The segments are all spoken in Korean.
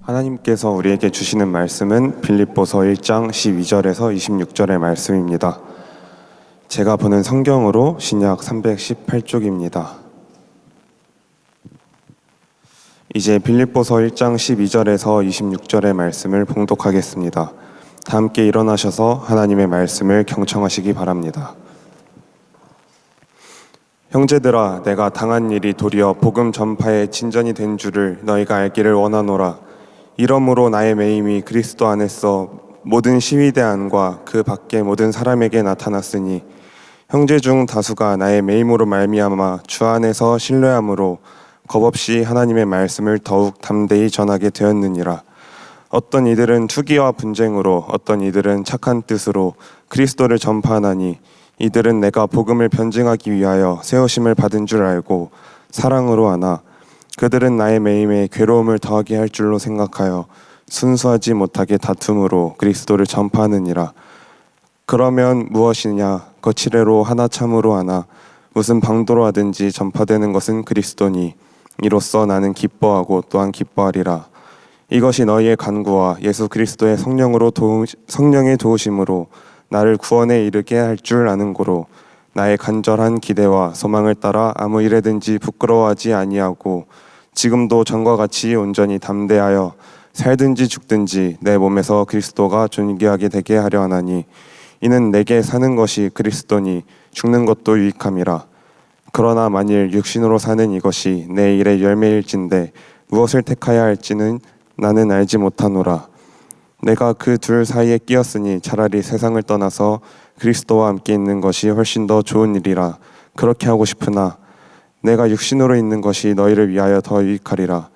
하나님께서 우리에게 주시는 말씀은 빌립보서 1장 12절에서 26절의 말씀입니다. 제가 보는 성경으로 신약 318쪽입니다. 이제 빌립보서 1장 12절에서 26절의 말씀을 봉독하겠습니다. 다 함께 일어나셔서 하나님의 말씀을 경청하시기 바랍니다. 형제들아, 내가 당한 일이 도리어 복음 전파의 진전이 된 줄을 너희가 알기를 원하노라. 이러므로 나의 매임이 그리스도 안에서 모든 시위대 안과 그 밖의 모든 사람에게 나타났으니 형제 중 다수가 나의 매임으로 말미암아 주 안에서 신뢰함으로 겁없이 하나님의 말씀을 더욱 담대히 전하게 되었느니라. 어떤 이들은 투기와 분쟁으로, 어떤 이들은 착한 뜻으로 그리스도를 전파하나니 이들은 내가 복음을 변증하기 위하여 세우심을 받은 줄 알고 사랑으로 하나 그들은 나의 매임에 괴로움을 더하게 할 줄로 생각하여 순수하지 못하게 다툼으로 그리스도를 전파하느니라. 그러면 무엇이냐? 거칠애로 하나 참으로 하나 무슨 방도로 하든지 전파되는 것은 그리스도니 이로써 나는 기뻐하고 또한 기뻐하리라. 이것이 너희의 간구와 예수 그리스도의 성령의 도우심으로 나를 구원에 이르게 할 줄 아는 고로 나의 간절한 기대와 소망을 따라 아무 일에든지 부끄러워하지 아니하고 지금도 전과 같이 온전히 담대하여 살든지 죽든지 내 몸에서 그리스도가 존귀하게 되게 하려 하나니 이는 내게 사는 것이 그리스도니 죽는 것도 유익함이라. 그러나 만일 육신으로 사는 이것이 내 일의 열매일진데 무엇을 택하여 할지는 나는 알지 못하노라. 내가 그 둘 사이에 끼었으니 차라리 세상을 떠나서 그리스도와 함께 있는 것이 훨씬 더 좋은 일이라. 그렇게 하고 싶으나 내가 육신으로 있는 것이 너희를 위하여 더 유익하리라.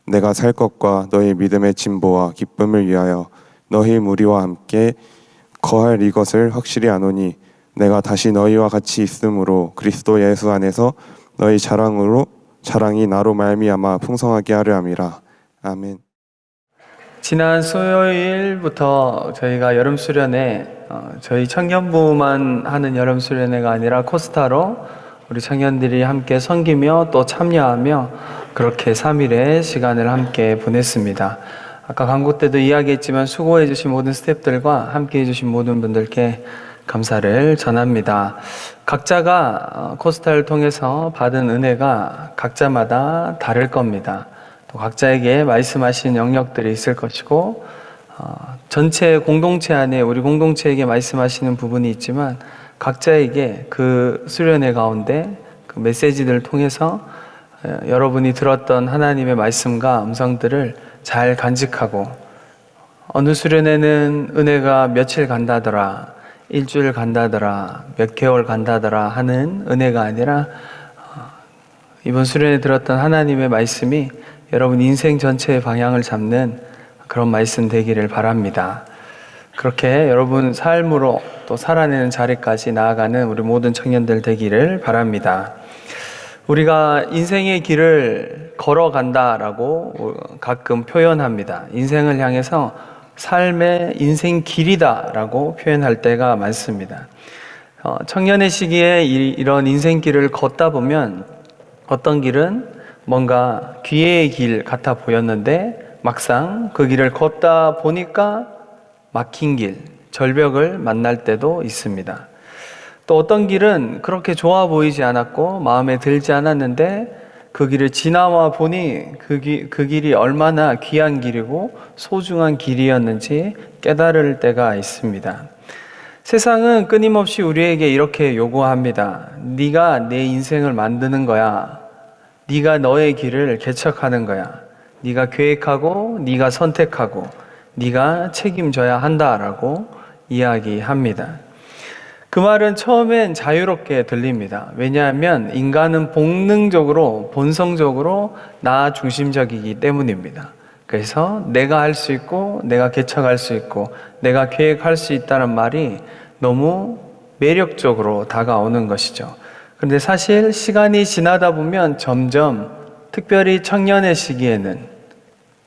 내가 살 것과 너희 믿음의 진보와 기쁨을 위하여 너희 무리와 함께 거할 이것을 확실히 아노니 내가 다시 너희와 같이 있으므로 그리스도 예수 안에서 너희 자랑이 나로 말미암아 풍성하게 하려 함이라. 아멘. 지난 수요일부터 저희가 여름 수련회, 저희 청년부만 하는 여름 수련회가 아니라 코스타로 우리 청년들이 함께 섬기며 또 참여하며 그렇게 3일의 시간을 함께 보냈습니다. 아까 광고 때도 이야기했지만 수고해 주신 모든 스태프들과 함께 해주신 모든 분들께 감사를 전합니다. 각자가 코스타를 통해서 받은 은혜가 각자마다 다를 겁니다. 또 각자에게 말씀하신 영역들이 있을 것이고 전체 공동체 안에 우리 공동체에게 말씀하시는 부분이 있지만 각자에게 그 수련회 가운데 그 메시지들을 통해서 여러분이 들었던 하나님의 말씀과 음성들을 잘 간직하고 어느 수련회는 은혜가 며칠 간다더라, 일주일 간다더라, 몇 개월 간다더라 하는 은혜가 아니라 이번 수련회 들었던 하나님의 말씀이 여러분 인생 전체의 방향을 잡는 그런 말씀 되기를 바랍니다. 그렇게 여러분 삶으로 또 살아내는 자리까지 나아가는 우리 모든 청년들 되기를 바랍니다. 우리가 인생의 길을 걸어간다라고 가끔 표현합니다. 인생을 향해서 삶의 인생 길이다라고 표현할 때가 많습니다. 청년의 시기에 이런 인생길을 걷다 보면 어떤 길은 뭔가 기회의 길 같아 보였는데 막상 그 길을 걷다 보니까 막힌 길, 절벽을 만날 때도 있습니다. 또 어떤 길은 그렇게 좋아 보이지 않았고 마음에 들지 않았는데 그 길을 지나와 보니 그 길이 얼마나 귀한 길이고 소중한 길이었는지 깨달을 때가 있습니다. 세상은 끊임없이 우리에게 이렇게 요구합니다. 네가 내 인생을 만드는 거야. 네가 너의 길을 개척하는 거야. 네가 계획하고 네가 선택하고 네가 책임져야 한다라고 이야기합니다. 그 말은 처음엔 자유롭게 들립니다. 왜냐하면 인간은 본능적으로, 본성적으로 나 중심적이기 때문입니다. 그래서 내가 할 수 있고 내가 개척할 수 있고 내가 계획할 수 있다는 말이 너무 매력적으로 다가오는 것이죠. 그런데 사실 시간이 지나다 보면 점점 특별히 청년의 시기에는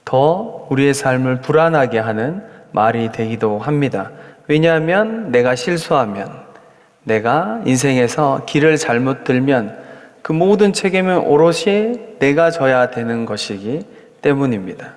더 우리의 삶을 불안하게 하는 말이 되기도 합니다. 왜냐하면 내가 실수하면, 내가 인생에서 길을 잘못 들면 그 모든 책임은 오롯이 내가 져야 되는 것이기 때문입니다.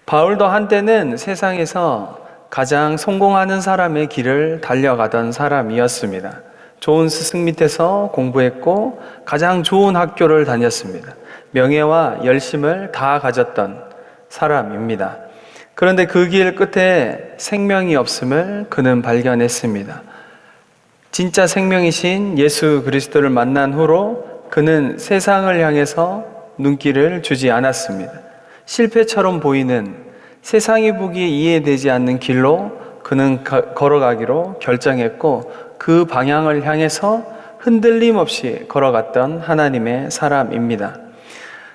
바울도 한때는 세상에서 가장 성공하는 사람의 길을 달려가던 사람이었습니다. 좋은 스승 밑에서 공부했고 가장 좋은 학교를 다녔습니다. 명예와 열심을 다 가졌던 사람입니다. 그런데 그 길 끝에 생명이 없음을 그는 발견했습니다. 진짜 생명이신 예수 그리스도를 만난 후로 그는 세상을 향해서 눈길을 주지 않았습니다. 실패처럼 보이는 세상이 보기에 이해되지 않는 길로 그는 걸어가기로 결정했고 그 방향을 향해서 흔들림 없이 걸어갔던 하나님의 사람입니다.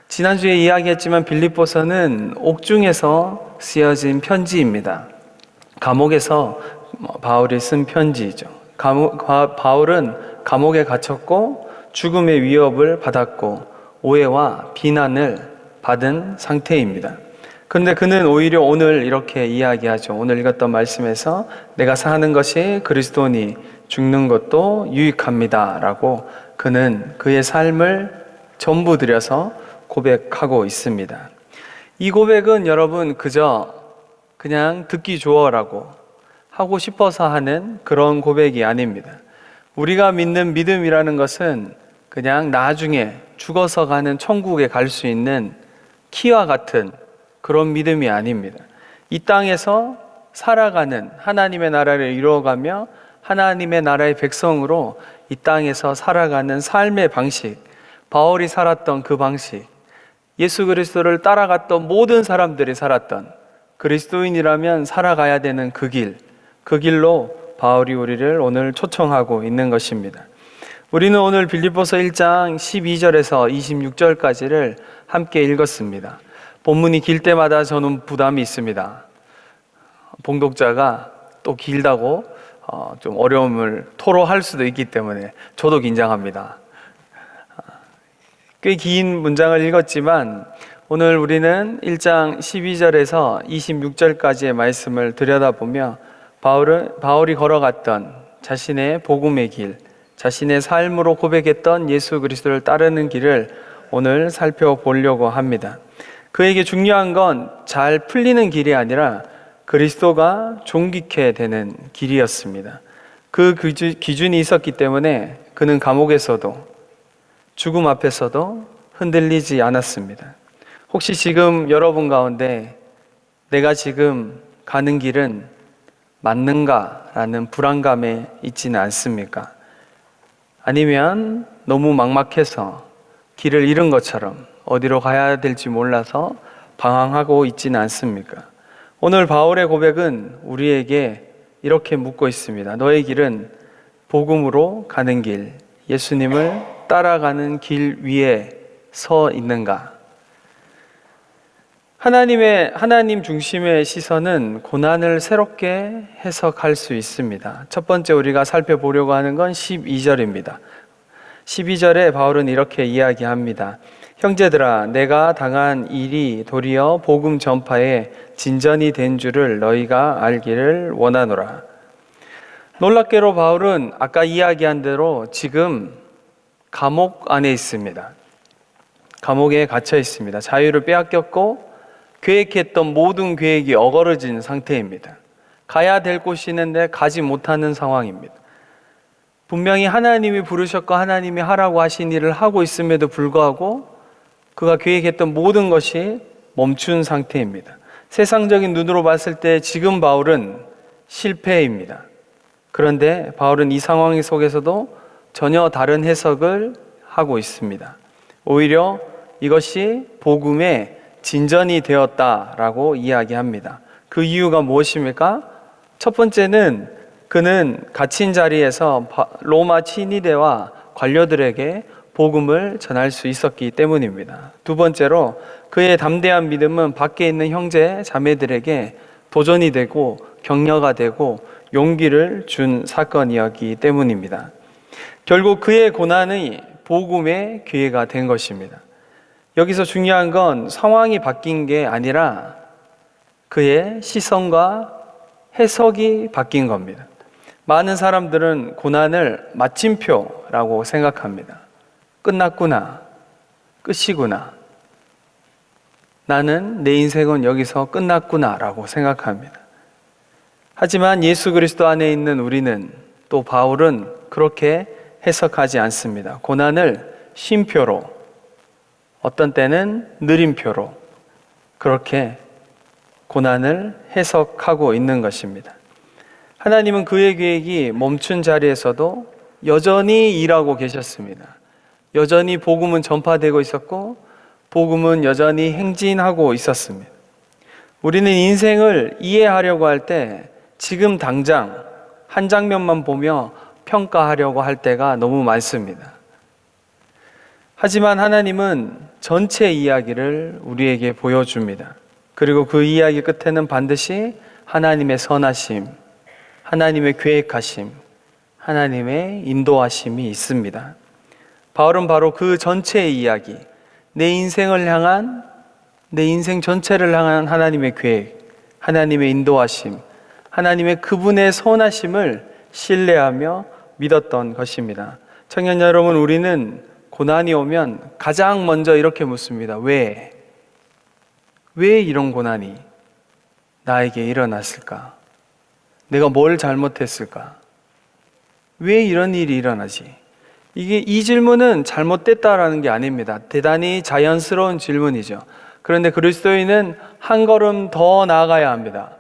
지난주에 이야기했지만 빌립보서는 옥중에서 쓰여진 편지입니다. 감옥에서 바울이 쓴 편지이죠. 바울은 감옥에 갇혔고 죽음의 위협을 받았고 오해와 비난을 받은 상태입니다. 그런데 그는 오히려 오늘 이렇게 이야기하죠. 오늘 읽었던 말씀에서 내가 사는 것이 그리스도니 죽는 것도 유익합니다 라고 그는 그의 삶을 전부 들여서 고백하고 있습니다. 이 고백은 여러분 그냥 듣기 좋아라고 하고 싶어서 하는 그런 고백이 아닙니다. 우리가 믿는 믿음이라는 것은 그냥 나중에 죽어서 가는 천국에 갈 수 있는 키와 같은 그런 믿음이 아닙니다. 이 땅에서 살아가는 하나님의 나라를 이루어가며 하나님의 나라의 백성으로 이 땅에서 살아가는 삶의 방식, 바울이 살았던 그 방식, 예수 그리스도를 따라갔던 모든 사람들이 살았던 그리스도인이라면 살아가야 되는 그 길로 바울이 우리를 오늘 초청하고 있는 것입니다. 우리는 오늘 빌립보서 1장 12절에서 26절까지를 함께 읽었습니다. 본문이 길 때마다 저는 부담이 있습니다. 봉독자가 또 길다고 좀 어려움을 토로할 수도 있기 때문에 저도 긴장합니다. 꽤 긴 문장을 읽었지만 오늘 우리는 1장 12절에서 26절까지의 말씀을 들여다보며 바울이 걸어갔던 자신의 복음의 길, 자신의 삶으로 고백했던 예수 그리스도를 따르는 길을 오늘 살펴보려고 합니다. 그에게 중요한 건 잘 풀리는 길이 아니라 그리스도가 존귀케 되는 길이었습니다. 그 기준이 있었기 때문에 그는 감옥에서도 죽음 앞에서도 흔들리지 않았습니다. 혹시 지금 여러분 가운데 내가 지금 가는 길은 맞는가라는 불안감에 있지는 않습니까? 아니면 너무 막막해서 길을 잃은 것처럼 어디로 가야 될지 몰라서 방황하고 있지는 않습니까? 오늘 바울의 고백은 우리에게 이렇게 묻고 있습니다. 너의 길은 복음으로 가는 길, 예수님을 따라가는 길 위에 서 있는가? 하나님 중심의 시선은 고난을 새롭게 해석할 수 있습니다. 첫 번째 우리가 살펴보려고 하는 건 12절입니다. 12절에 바울은 이렇게 이야기합니다. 형제들아, 내가 당한 일이 도리어 복음 전파에 진전이 된 줄을 너희가 알기를 원하노라. 놀랍게도 바울은 아까 이야기한 대로 지금 감옥 안에 있습니다. 감옥에 갇혀 있습니다. 자유를 빼앗겼고 계획했던 모든 계획이 어그러진 상태입니다. 가야 될 곳이 있는데 가지 못하는 상황입니다. 분명히 하나님이 부르셨고 하나님이 하라고 하신 일을 하고 있음에도 불구하고 그가 계획했던 모든 것이 멈춘 상태입니다. 세상적인 눈으로 봤을 때 지금 바울은 실패입니다. 그런데 바울은 이 상황 속에서도 전혀 다른 해석을 하고 있습니다. 오히려 이것이 복음의 진전이 되었다라고 이야기합니다. 그 이유가 무엇입니까? 첫 번째는 그는 갇힌 자리에서 로마 친위대와 관료들에게 복음을 전할 수 있었기 때문입니다. 두 번째로 그의 담대한 믿음은 밖에 있는 형제 자매들에게 도전이 되고 격려가 되고 용기를 준 사건이었기 때문입니다. 결국 그의 고난이 복음의 기회가 된 것입니다. 여기서 중요한 건 상황이 바뀐 게 아니라 그의 시선과 해석이 바뀐 겁니다. 많은 사람들은 고난을 마침표라고 생각합니다. 끝났구나, 끝이구나. 나는 내 인생은 여기서 끝났구나라고 생각합니다. 하지만 예수 그리스도 안에 있는 우리는, 또 바울은 그렇게 해석하지 않습니다. 고난을 쉼표로, 어떤 때는 느림표로 그렇게 고난을 해석하고 있는 것입니다. 하나님은 그의 계획이 멈춘 자리에서도 여전히 일하고 계셨습니다. 여전히 복음은 전파되고 있었고 복음은 여전히 행진하고 있었습니다. 우리는 인생을 이해하려고 할 때 지금 당장 한 장면만 보며 평가하려고 할 때가 너무 많습니다. 하지만 하나님은 전체 이야기를 우리에게 보여줍니다. 그리고 그 이야기 끝에는 반드시 하나님의 선하심, 하나님의 계획하심, 하나님의 인도하심이 있습니다. 바울은 바로 그 전체의 이야기, 내 인생을 향한, 내 인생 전체를 향한 하나님의 계획, 하나님의 인도하심, 하나님의 그분의 선하심을 신뢰하며 믿었던 것입니다. 청년 여러분, 우리는 고난이 오면 가장 먼저 이렇게 묻습니다. 왜? 왜 이런 고난이 나에게 일어났을까? 내가 뭘 잘못했을까? 왜 이런 일이 일어나지? 이 질문은 잘못됐다라는 게 아닙니다. 대단히 자연스러운 질문이죠. 그런데 그리스도인은 한 걸음 더 나아가야 합니다.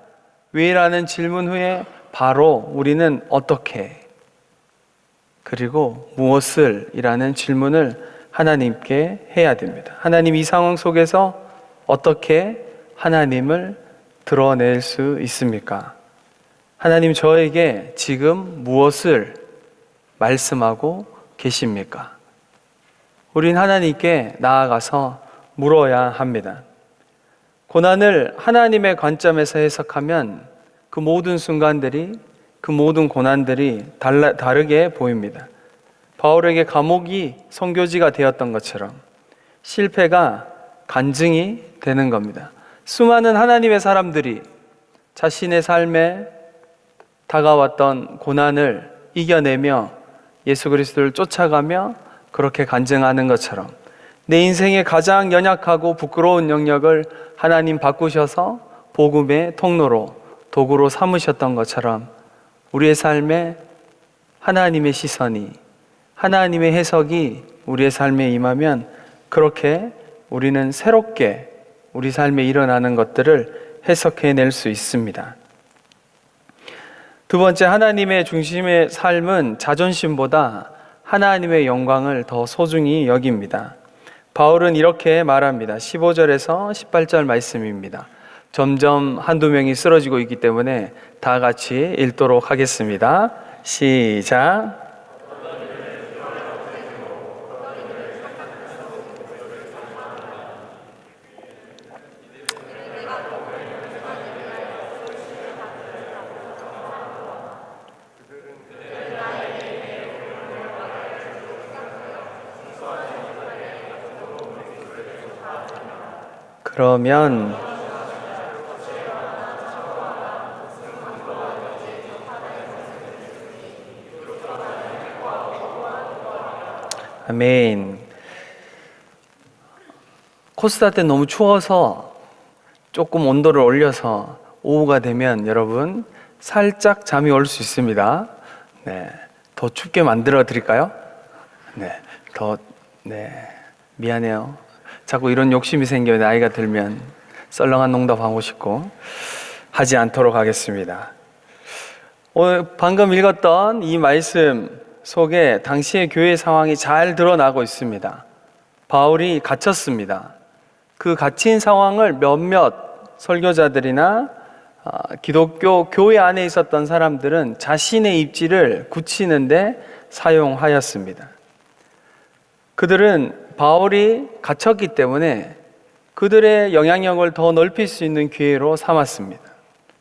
왜라는 질문 후에 바로 우리는 어떻게, 그리고 무엇을 이라는 질문을 하나님께 해야 됩니다. 하나님, 이 상황 속에서 어떻게 하나님을 드러낼 수 있습니까? 하나님, 저에게 지금 무엇을 말씀하고 계십니까? 우린 하나님께 나아가서 물어야 합니다. 고난을 하나님의 관점에서 해석하면 그 모든 순간들이, 그 모든 고난들이 다르게 보입니다. 바울에게 감옥이 선교지가 되었던 것처럼 실패가 간증이 되는 겁니다. 수많은 하나님의 사람들이 자신의 삶에 다가왔던 고난을 이겨내며 예수 그리스도를 쫓아가며 그렇게 간증하는 것처럼 내 인생의 가장 연약하고 부끄러운 영역을 하나님 바꾸셔서 복음의 통로로, 도구로 삼으셨던 것처럼 우리의 삶에 하나님의 시선이, 하나님의 해석이 우리의 삶에 임하면 그렇게 우리는 새롭게 우리 삶에 일어나는 것들을 해석해낼 수 있습니다. 두 번째, 하나님의 중심의 삶은 자존심보다 하나님의 영광을 더 소중히 여깁니다. 바울은 이렇게 말합니다. 15절에서 18절 말씀입니다. 점점 한두 명이 쓰러지고 있기 때문에 다 같이 읽도록 하겠습니다. 시작. 그러면 아멘. 코스타 때 너무 추워서 조금 온도를 올려서 오후가 되면 여러분 살짝 잠이 올 수 있습니다. 네, 더 춥게 만들어 드릴까요? 미안해요. 자꾸 이런 욕심이 생겨요. 나이가 들면 썰렁한 농담하고 싶고 하지 않도록 하겠습니다. 방금 읽었던 이 말씀 속에 당시의 교회 상황이 잘 드러나고 있습니다. 바울이 갇혔습니다. 그 갇힌 상황을 몇몇 설교자들이나 기독교 교회 안에 있었던 사람들은 자신의 입지를 굳히는데 사용하였습니다. 그들은 바울이 갇혔기 때문에 그들의 영향력을 더 넓힐 수 있는 기회로 삼았습니다.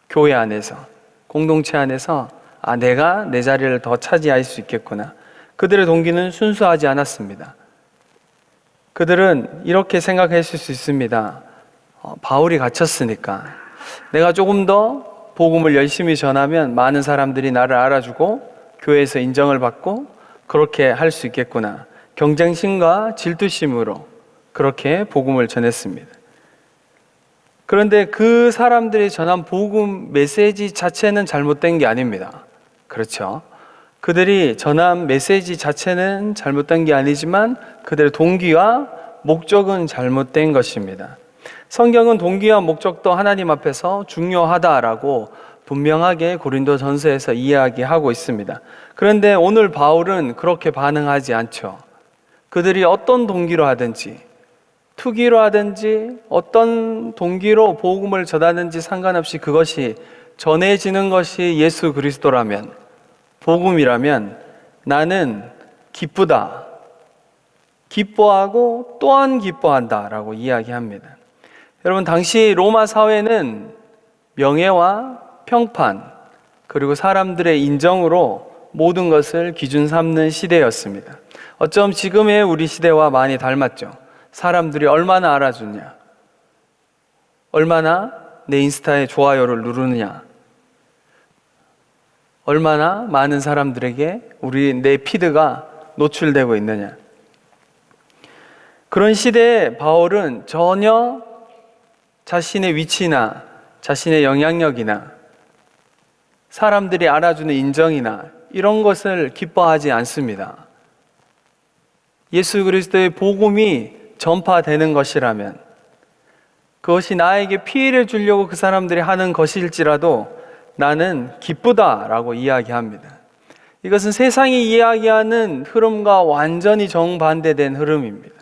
교회 안에서, 공동체 안에서 내가 내 자리를 더 차지할 수 있겠구나. 그들의 동기는 순수하지 않았습니다. 그들은 이렇게 생각했을 수 있습니다. 바울이 갇혔으니까 내가 조금 더 복음을 열심히 전하면 많은 사람들이 나를 알아주고 교회에서 인정을 받고 그렇게 할 수 있겠구나. 경쟁심과 질투심으로 그렇게 복음을 전했습니다. 그런데 그 사람들이 전한 복음 메시지 자체는 잘못된 게 아닙니다. 그렇죠? 그들이 전한 메시지 자체는 잘못된 게 아니지만 그들의 동기와 목적은 잘못된 것입니다. 성경은 동기와 목적도 하나님 앞에서 중요하다라고 분명하게 고린도전서에서 이야기하고 있습니다. 그런데 오늘 바울은 그렇게 반응하지 않죠. 그들이 어떤 동기로 하든지, 투기로 하든지, 어떤 동기로 복음을 전하든지 상관없이 그것이 전해지는 것이 예수 그리스도라면, 복음이라면 나는 기쁘다, 기뻐하고 또한 기뻐한다 라고 이야기합니다. 여러분, 당시 로마 사회는 명예와 평판 그리고 사람들의 인정으로 모든 것을 기준 삼는 시대였습니다. 어쩜 지금의 우리 시대와 많이 닮았죠. 사람들이 얼마나 알아주냐, 얼마나 내 인스타에 좋아요를 누르느냐, 얼마나 많은 사람들에게 내 피드가 노출되고 있느냐. 그런 시대에 바울은 전혀 자신의 위치나 자신의 영향력이나 사람들이 알아주는 인정이나 이런 것을 기뻐하지 않습니다. 예수 그리스도의 복음이 전파되는 것이라면, 그것이 나에게 피해를 주려고 그 사람들이 하는 것일지라도 나는 기쁘다라고 이야기합니다. 이것은 세상이 이야기하는 흐름과 완전히 정반대된 흐름입니다.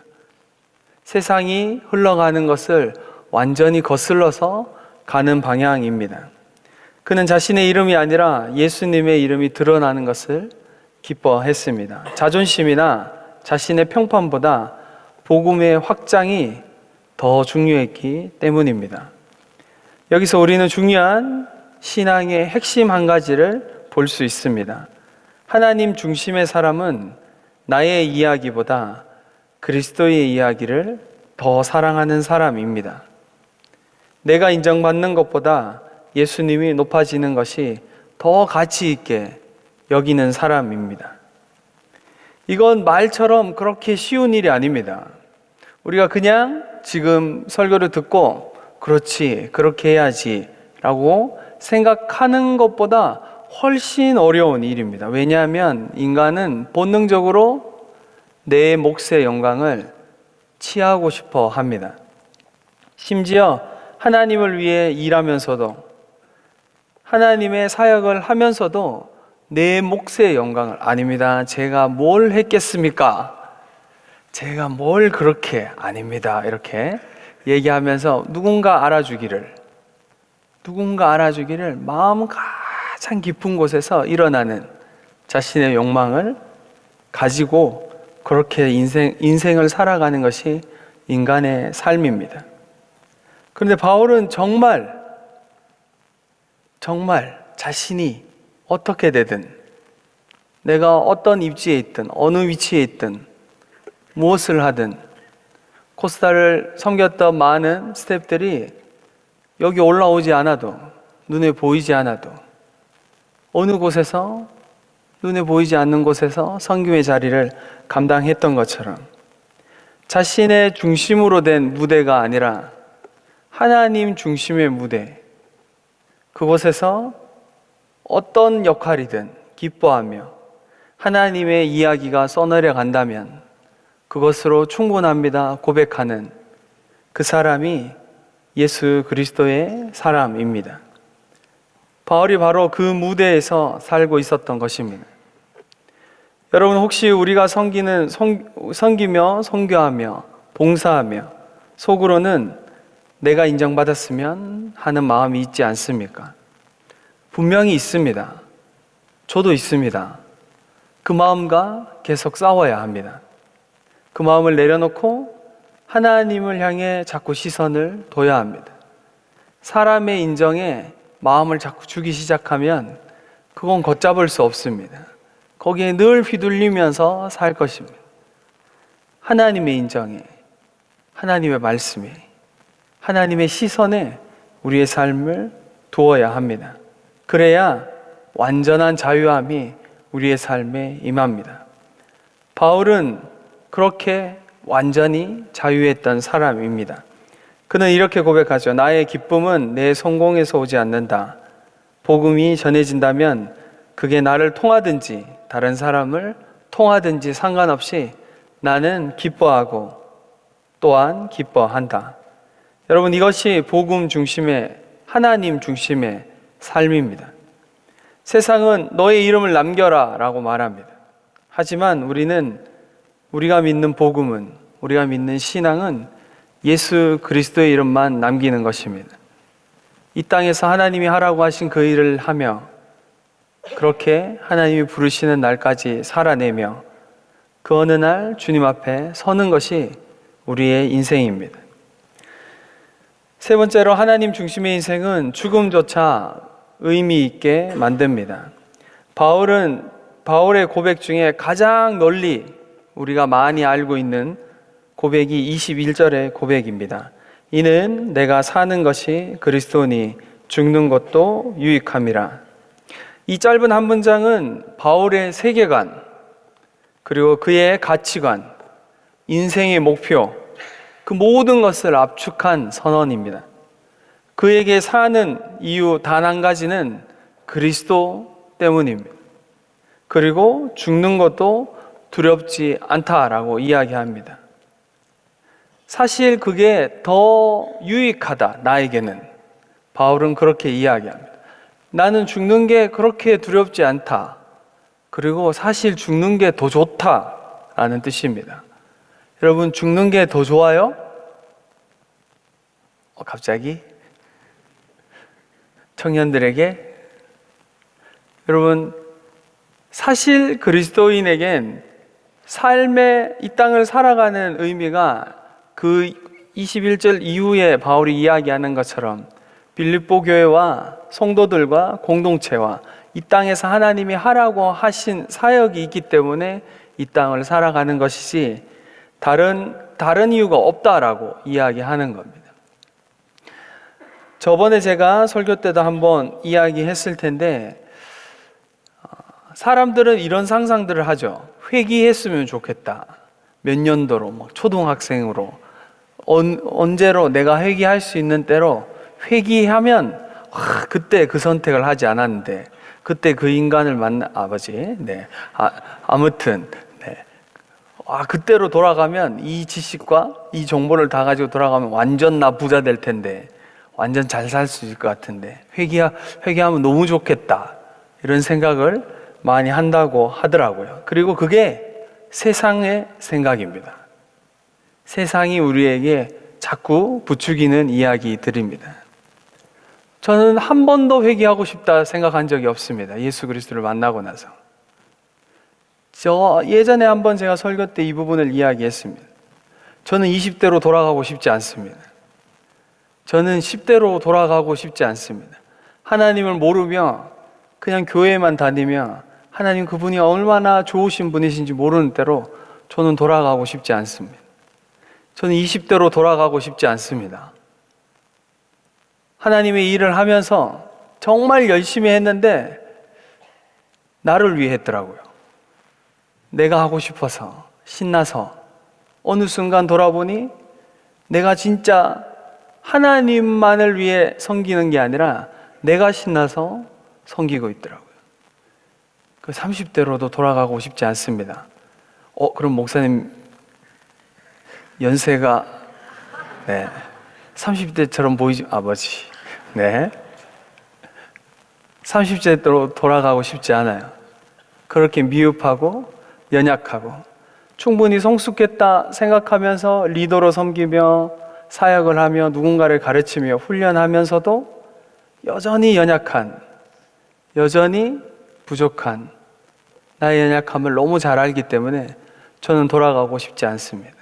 세상이 흘러가는 것을 완전히 거슬러서 가는 방향입니다. 그는 자신의 이름이 아니라 예수님의 이름이 드러나는 것을 기뻐했습니다. 자존심이나 자신의 평판보다 복음의 확장이 더 중요했기 때문입니다. 여기서 우리는 중요한 신앙의 핵심 한 가지를 볼 수 있습니다. 하나님 중심의 사람은 나의 이야기보다 그리스도의 이야기를 더 사랑하는 사람입니다. 내가 인정받는 것보다 예수님이 높아지는 것이 더 가치 있게 여기는 사람입니다. 이건 말처럼 그렇게 쉬운 일이 아닙니다. 우리가 그냥 지금 설교를 듣고 그렇지, 그렇게 해야지 라고 생각하는 것보다 훨씬 어려운 일입니다. 왜냐하면 인간은 본능적으로 내 몫의 영광을 취하고 싶어 합니다. 심지어 하나님을 위해 일하면서도, 하나님의 사역을 하면서도 내 몫의 영광을, 아닙니다, 제가 뭘 했겠습니까? 제가 뭘 그렇게, 아닙니다, 이렇게 얘기하면서 누군가 알아주기를 마음 가장 깊은 곳에서 일어나는 자신의 욕망을 가지고 그렇게 인생을 살아가는 것이 인간의 삶입니다. 그런데 바울은 정말 자신이 어떻게 되든, 내가 어떤 입지에 있든 어느 위치에 있든 무엇을 하든, 코스타를 섬겼던 많은 스태프들이 여기 올라오지 않아도, 눈에 보이지 않아도 어느 곳에서, 눈에 보이지 않는 곳에서 선교의 자리를 감당했던 것처럼 자신의 중심으로 된 무대가 아니라 하나님 중심의 무대, 그곳에서 어떤 역할이든 기뻐하며 하나님의 이야기가 써내려 간다면 그것으로 충분합니다 고백하는 그 사람이 예수 그리스도의 사람입니다. 바울이 바로 그 무대에서 살고 있었던 것입니다. 여러분, 혹시 우리가 섬기며 선교하며 봉사하며 속으로는 내가 인정받았으면 하는 마음이 있지 않습니까? 분명히 있습니다. 저도 있습니다. 그 마음과 계속 싸워야 합니다. 그 마음을 내려놓고 하나님을 향해 자꾸 시선을 둬야 합니다. 사람의 인정에 마음을 자꾸 주기 시작하면 그건 걷잡을 수 없습니다. 거기에 늘 휘둘리면서 살 것입니다. 하나님의 인정에, 하나님의 말씀에, 하나님의 시선에 우리의 삶을 두어야 합니다. 그래야 완전한 자유함이 우리의 삶에 임합니다. 바울은 그렇게 완전히 자유했던 사람입니다. 그는 이렇게 고백하죠. 나의 기쁨은 내 성공에서 오지 않는다. 복음이 전해진다면 그게 나를 통하든지 다른 사람을 통하든지 상관없이 나는 기뻐하고 또한 기뻐한다. 여러분, 이것이 복음 중심의, 하나님 중심의 삶입니다. 세상은 너의 이름을 남겨라 라고 말합니다. 하지만 우리가 믿는 복음은, 우리가 믿는 신앙은 예수 그리스도의 이름만 남기는 것입니다. 이 땅에서 하나님이 하라고 하신 그 일을 하며 그렇게 하나님이 부르시는 날까지 살아내며 그 어느 날 주님 앞에 서는 것이 우리의 인생입니다. 세 번째로, 하나님 중심의 인생은 죽음조차 의미 있게 만듭니다. 바울의 고백 중에 가장 널리 우리가 많이 알고 있는 고백이 21절의 고백입니다. 이는 내가 사는 것이 그리스도니 죽는 것도 유익함이라. 이 짧은 한 문장은 바울의 세계관, 그리고 그의 가치관, 인생의 목표, 그 모든 것을 압축한 선언입니다. 그에게 사는 이유 단 한 가지는 그리스도 때문입니다. 그리고 죽는 것도 두렵지 않다라고 이야기합니다. 사실 그게 더 유익하다, 나에게는. 바울은 그렇게 이야기합니다. 나는 죽는 게 그렇게 두렵지 않다. 그리고 사실 죽는 게 더 좋다라는 뜻입니다. 여러분, 죽는 게 더 좋아요? 갑자기? 청년들에게? 여러분, 사실 그리스도인에겐 삶의 이 땅을 살아가는 의미가 그 21절 이후에 바울이 이야기하는 것처럼 빌립보 교회와 성도들과 공동체와 이 땅에서 하나님이 하라고 하신 사역이 있기 때문에 이 땅을 살아가는 것이지 다른 이유가 없다라고 이야기하는 겁니다. 저번에 제가 설교 때도 한번 이야기했을 텐데, 사람들은 이런 상상들을 하죠. 회귀했으면 좋겠다. 몇 년도로, 초등학생으로, 언제로 내가 회귀할 수 있는 때로 회귀하면 그때 그 선택을 하지 않았는데, 그때 그 인간을 아버지, 네. 아무튼, 네. 그때로 돌아가면 이 지식과 이 정보를 다 가지고 돌아가면 완전 나 부자 될 텐데, 완전 잘 살 수 있을 것 같은데, 회귀하면 너무 좋겠다. 이런 생각을 많이 한다고 하더라고요. 그리고 그게 세상의 생각입니다. 세상이 우리에게 자꾸 부추기는 이야기들입니다. 저는 한 번도 회개하고 싶다 생각한 적이 없습니다. 예수 그리스도를 만나고 나서. 저 예전에 한번 제가 설교 때 이 부분을 이야기했습니다. 저는 20대로 돌아가고 싶지 않습니다. 저는 10대로 돌아가고 싶지 않습니다. 하나님을 모르며 그냥 교회만 다니며 하나님 그분이 얼마나 좋으신 분이신지 모르는 대로 저는 돌아가고 싶지 않습니다. 저는 20대로 돌아가고 싶지 않습니다. 하나님의 일을 하면서 정말 열심히 했는데 나를 위해 했더라고요. 내가 하고 싶어서, 신나서 어느 순간 돌아보니 내가 진짜 하나님만을 위해 섬기는 게 아니라 내가 신나서 섬기고 있더라고요. 그 30대로도 돌아가고 싶지 않습니다. 그럼 목사님 연세가 30대처럼 보이지, 아버지. 네. 30대로 돌아가고 싶지 않아요. 그렇게 미흡하고 연약하고 충분히 성숙했다 생각하면서 리더로 섬기며 사역을 하며 누군가를 가르치며 훈련하면서도 여전히 연약한, 여전히 부족한 나의 연약함을 너무 잘 알기 때문에 저는 돌아가고 싶지 않습니다.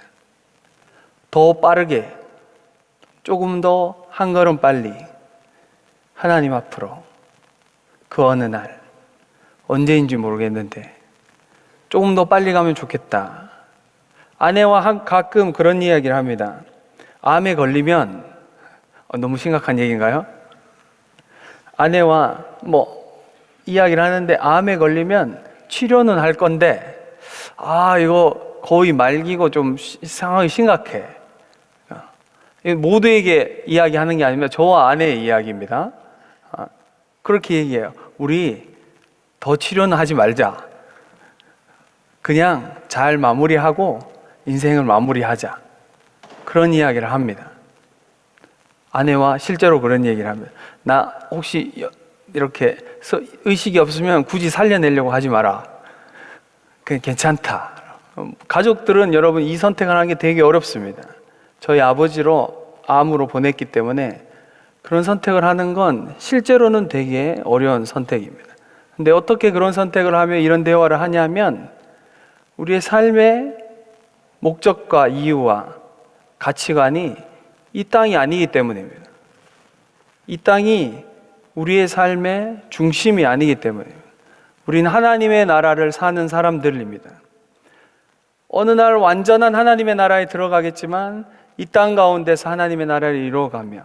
더 빠르게, 조금 더 한 걸음 빨리 하나님 앞으로 그 어느 날, 언제인지 모르겠는데 조금 더 빨리 가면 좋겠다. 아내와 가끔 그런 이야기를 합니다. 암에 걸리면, 너무 심각한 얘기인가요? 아내와 이야기를 하는데 암에 걸리면 치료는 할 건데 이거 거의 말기고 좀 상황이 심각해. 모두에게 이야기하는 게 아니라 저와 아내의 이야기입니다. 그렇게 얘기해요. 우리 더 치료는 하지 말자. 그냥 잘 마무리하고 인생을 마무리하자. 그런 이야기를 합니다. 아내와 실제로 그런 얘기를 합니다. 나 혹시 이렇게 의식이 없으면 굳이 살려내려고 하지 마라. 그냥 괜찮다. 가족들은 여러분 이 선택을 하는 게 되게 어렵습니다. 저희 아버지로 암으로 보냈기 때문에 그런 선택을 하는 건 실제로는 되게 어려운 선택입니다. 근데 어떻게 그런 선택을 하며 이런 대화를 하냐면 우리의 삶의 목적과 이유와 가치관이 이 땅이 아니기 때문입니다. 이 땅이 우리의 삶의 중심이 아니기 때문입니다. 우리는 하나님의 나라를 사는 사람들입니다. 어느 날 완전한 하나님의 나라에 들어가겠지만 이 땅 가운데서 하나님의 나라를 이루어가며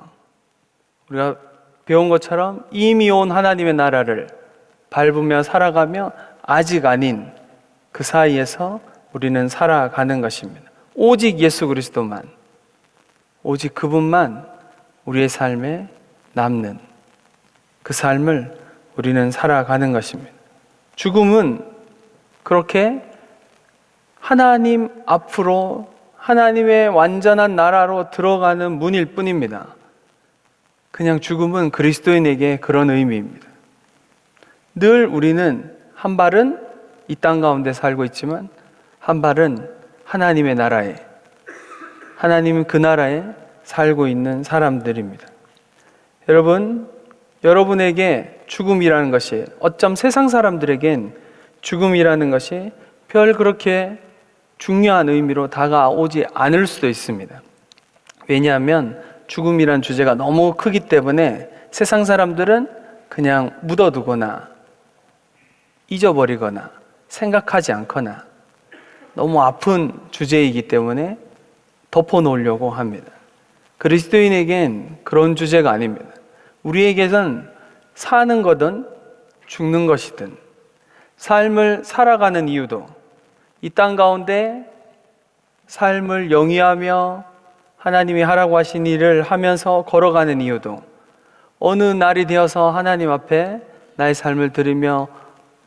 우리가 배운 것처럼 이미 온 하나님의 나라를 밟으며 살아가며 아직 아닌 그 사이에서 우리는 살아가는 것입니다. 오직 예수 그리스도만, 오직 그분만 우리의 삶에 남는 그 삶을 우리는 살아가는 것입니다. 죽음은 그렇게 하나님 앞으로 하나님의 완전한 나라로 들어가는 문일 뿐입니다. 그냥 죽음은 그리스도인에게 그런 의미입니다. 늘 우리는 한 발은 이 땅 가운데 살고 있지만 한 발은 하나님의 나라에, 하나님 그 나라에 살고 있는 사람들입니다. 여러분, 여러분에게 죽음이라는 것이 어쩜 세상 사람들에겐 죽음이라는 것이 별 그렇게 중요한 의미로 다가오지 않을 수도 있습니다. 왜냐하면 죽음이란 주제가 너무 크기 때문에 세상 사람들은 그냥 묻어두거나 잊어버리거나 생각하지 않거나 너무 아픈 주제이기 때문에 덮어놓으려고 합니다. 그리스도인에겐 그런 주제가 아닙니다. 우리에게는 사는 거든 죽는 것이든 삶을 살아가는 이유도 이 땅 가운데 삶을 영위하며 하나님이 하라고 하신 일을 하면서 걸어가는 이유도 어느 날이 되어서 하나님 앞에 나의 삶을 드리며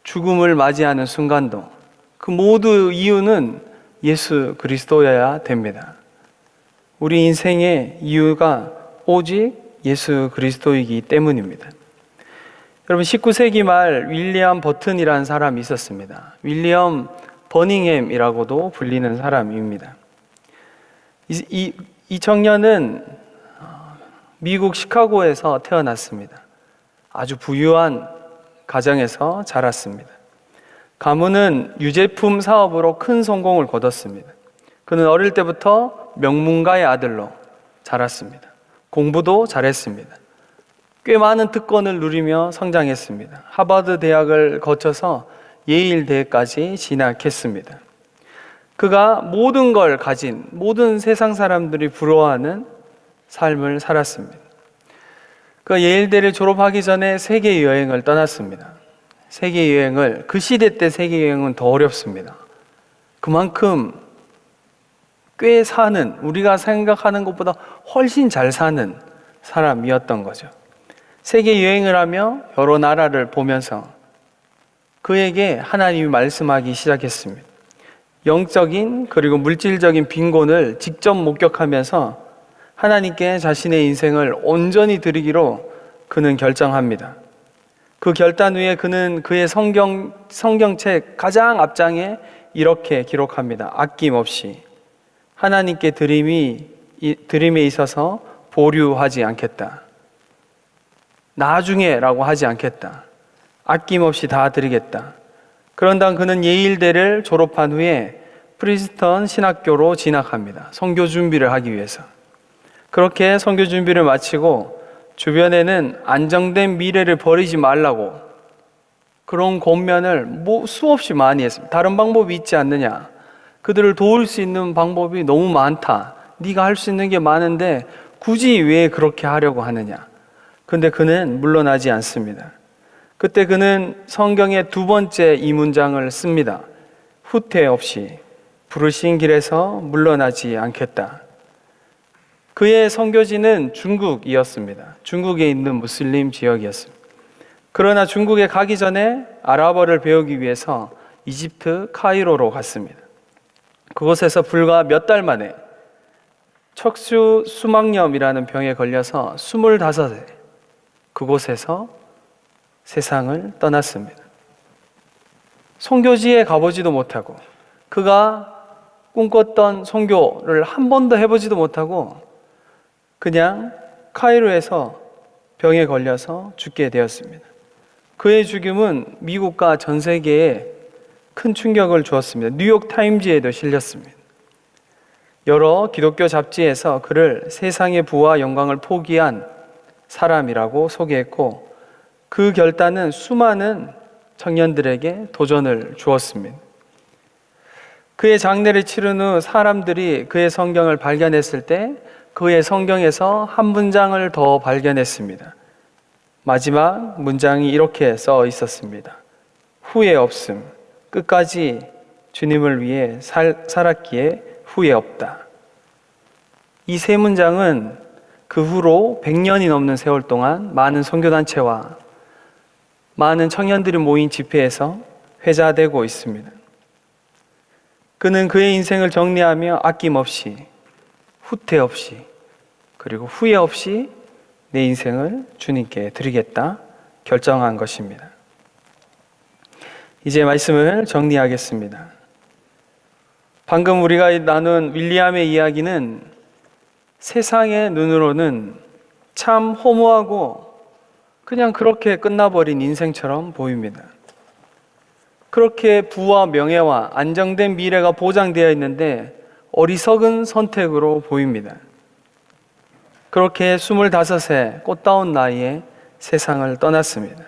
죽음을 맞이하는 순간도 그 모두 이유는 예수 그리스도여야 됩니다. 우리 인생의 이유가 오직 예수 그리스도이기 때문입니다. 여러분 19세기 말 윌리엄 버튼이라는 사람이 있었습니다. 윌리엄 버닝햄이라고도 불리는 사람입니다. 이 청년은 미국 시카고에서 태어났습니다. 아주 부유한 가정에서 자랐습니다. 가문은 유제품 사업으로 큰 성공을 거뒀습니다. 그는 어릴 때부터 명문가의 아들로 자랐습니다. 공부도 잘했습니다. 꽤 많은 특권을 누리며 성장했습니다. 하버드 대학을 거쳐서 예일 대까지 진학했습니다. 그가 모든 걸 가진 모든 세상 사람들이 부러워하는 삶을 살았습니다. 그 예일대를 졸업하기 전에 세계 여행을 떠났습니다. 세계 여행을 그 시대 때 세계 여행은 더 어렵습니다. 그만큼 꽤 사는, 우리가 생각하는 것보다 훨씬 잘 사는 사람이었던 거죠. 세계 여행을 하며 여러 나라를 보면서 그에게 하나님이 말씀하기 시작했습니다. 영적인 그리고 물질적인 빈곤을 직접 목격하면서 하나님께 자신의 인생을 온전히 드리기로 그는 결정합니다. 그 결단 후에 그는 그의 성경책 가장 앞장에 이렇게 기록합니다. 아낌없이 하나님께 드림에 있어서 보류하지 않겠다. 나중에라고 하지 않겠다. 아낌없이 다 드리겠다. 그런 다음 그는 예일대를 졸업한 후에 프리스턴 신학교로 진학합니다. 선교 준비를 하기 위해서. 그렇게 선교 준비를 마치고 주변에는 안정된 미래를 버리지 말라고 그런 권면을 수없이 많이 했습니다. 다른 방법이 있지 않느냐? 그들을 도울 수 있는 방법이 너무 많다. 네가 할 수 있는 게 많은데 굳이 왜 그렇게 하려고 하느냐? 근데 그는 물러나지 않습니다. 그때 그는 성경의 두 번째 이 문장을 씁니다. 후퇴 없이 부르신 길에서 물러나지 않겠다. 그의 선교지는 중국이었습니다. 중국에 있는 무슬림 지역이었습니다. 그러나 중국에 가기 전에 아랍어를 배우기 위해서 이집트 카이로로 갔습니다. 그곳에서 불과 몇 달 만에 척수 수막염이라는 병에 걸려서 25세 그곳에서 세상을 떠났습니다. 선교지에 가보지도 못하고 그가 꿈꿨던 선교를 한 번도 해보지도 못하고 그냥 카이로에서 병에 걸려서 죽게 되었습니다. 그의 죽음은 미국과 전 세계에 큰 충격을 주었습니다. 뉴욕 타임즈에도 실렸습니다. 여러 기독교 잡지에서 그를 세상의 부와 영광을 포기한 사람이라고 소개했고 그 결단은 수많은 청년들에게 도전을 주었습니다. 그의 장례를 치른 후 사람들이 그의 성경을 발견했을 때 그의 성경에서 한 문장을 더 발견했습니다. 마지막 문장이 이렇게 써 있었습니다. 후회 없음. 끝까지 주님을 위해 살았기에 후회 없다. 이 세 문장은 그 후로 100년이 넘는 세월 동안 많은 선교단체와 많은 청년들이 모인 집회에서 회자되고 있습니다. 그는 그의 인생을 정리하며 아낌없이, 후퇴 없이, 그리고 후회 없이 내 인생을 주님께 드리겠다 결정한 것입니다. 이제 말씀을 정리하겠습니다. 방금 우리가 나눈 윌리엄의 이야기는 세상의 눈으로는 참 허무하고 그냥 그렇게 끝나버린 인생처럼 보입니다. 그렇게 부와 명예와 안정된 미래가 보장되어 있는데 어리석은 선택으로 보입니다. 그렇게 25세 꽃다운 나이에 세상을 떠났습니다.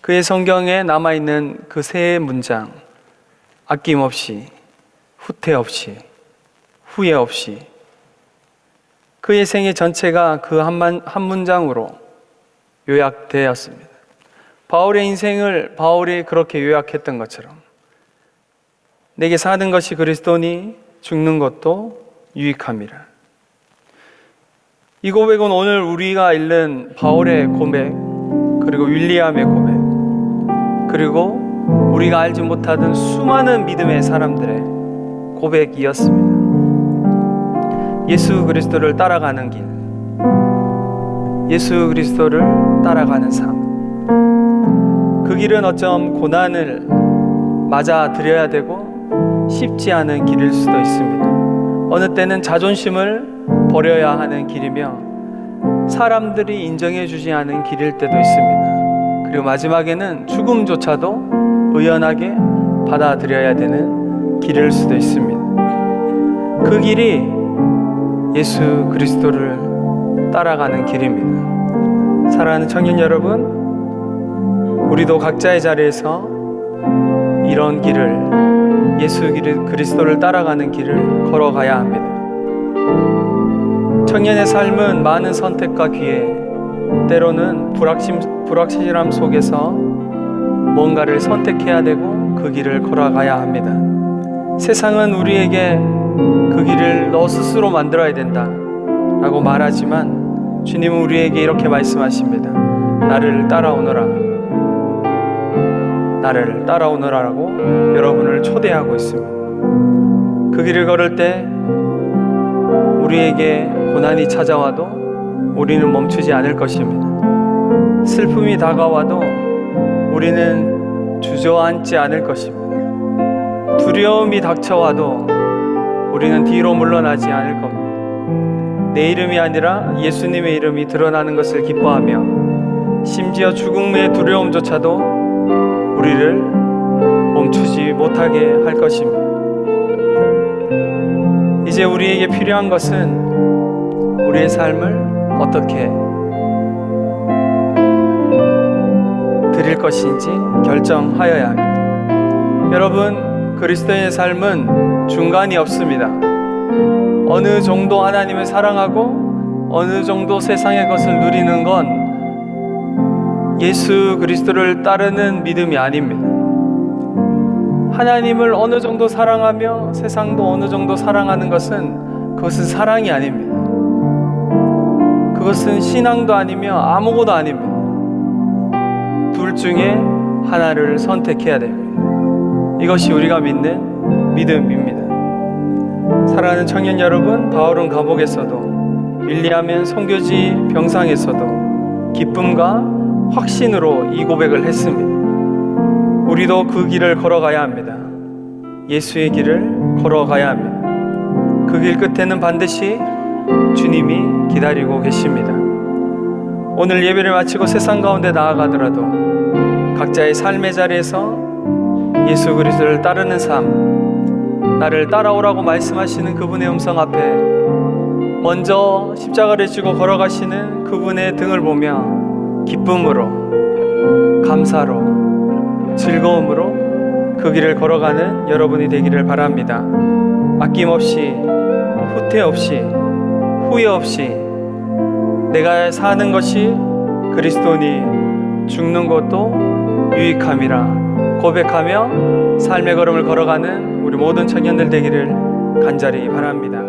그의 성경에 남아있는 그 세 문장, 아낌없이, 후퇴 없이, 후회 없이, 그의 생애 전체가 그 한 문장으로 요약되었습니다. 바울의 인생을 바울이 그렇게 요약했던 것처럼 내게 사는 것이 그리스도니 죽는 것도 유익함이라. 이 고백은 오늘 우리가 읽는 바울의 고백, 그리고 윌리엄의 고백, 그리고 우리가 알지 못하던 수많은 믿음의 사람들의 고백이었습니다. 예수 그리스도를 따라가는 길, 예수 그리스도를 따라가는 삶. 그 길은 어쩜 고난을 맞아들여야 되고 쉽지 않은 길일 수도 있습니다. 어느 때는 자존심을 버려야 하는 길이며 사람들이 인정해 주지 않은 길일 때도 있습니다. 그리고 마지막에는 죽음조차도 의연하게 받아들여야 되는 길일 수도 있습니다. 그 길이 예수 그리스도를 따라가는 길입니다. 사랑하는 청년 여러분, 우리도 각자의 자리에서 이런 길을, 예수 그리스도를 따라가는 길을 걸어가야 합니다. 청년의 삶은 많은 선택과 기회, 때로는 불확실함 속에서 뭔가를 선택해야 되고 그 길을 걸어가야 합니다. 세상은 우리에게 그 길을 너 스스로 만들어야 된다 라고 말하지만 주님은 우리에게 이렇게 말씀하십니다. 나를 따라오너라, 나를 따라오너라라고 여러분을 초대하고 있습니다. 그 길을 걸을 때 우리에게 고난이 찾아와도 우리는 멈추지 않을 것입니다. 슬픔이 다가와도 우리는 주저앉지 않을 것입니다. 두려움이 닥쳐와도 우리는 뒤로 물러나지 않을 겁니다. 내 이름이 아니라 예수님의 이름이 드러나는 것을 기뻐하며 심지어 죽음의 두려움조차도 우리를 멈추지 못하게 할 것입니다. 이제 우리에게 필요한 것은 우리의 삶을 어떻게 드릴 것인지 결정하여야 합니다. 여러분, 그리스도인의 삶은 중간이 없습니다. 어느 정도 하나님을 사랑하고 어느 정도 세상의 것을 누리는 건 예수 그리스도를 따르는 믿음이 아닙니다. 하나님을 어느 정도 사랑하며 세상도 어느 정도 사랑하는 것은 그것은 사랑이 아닙니다. 그것은 신앙도 아니며 아무것도 아닙니다. 둘 중에 하나를 선택해야 됩니다. 이것이 우리가 믿는 믿음입니다. 사랑하는 청년 여러분, 바울은 감옥에서도, 윌리엄은 선교지 병상에서도 기쁨과 확신으로 이 고백을 했습니다. 우리도 그 길을 걸어가야 합니다. 예수의 길을 걸어가야 합니다. 그 길 끝에는 반드시 주님이 기다리고 계십니다. 오늘 예배를 마치고 세상 가운데 나아가더라도 각자의 삶의 자리에서 예수 그리스도를 따르는 삶, 나를 따라오라고 말씀하시는 그분의 음성 앞에 먼저 십자가를 지고 걸어가시는 그분의 등을 보며 기쁨으로, 감사로, 즐거움으로 그 길을 걸어가는 여러분이 되기를 바랍니다. 아낌없이, 후퇴 없이, 후회 없이 내가 사는 것이 그리스도니 죽는 것도 유익함이라 고백하며 삶의 걸음을 걸어가는 우리 모든 청년들 되기를 간절히 바랍니다.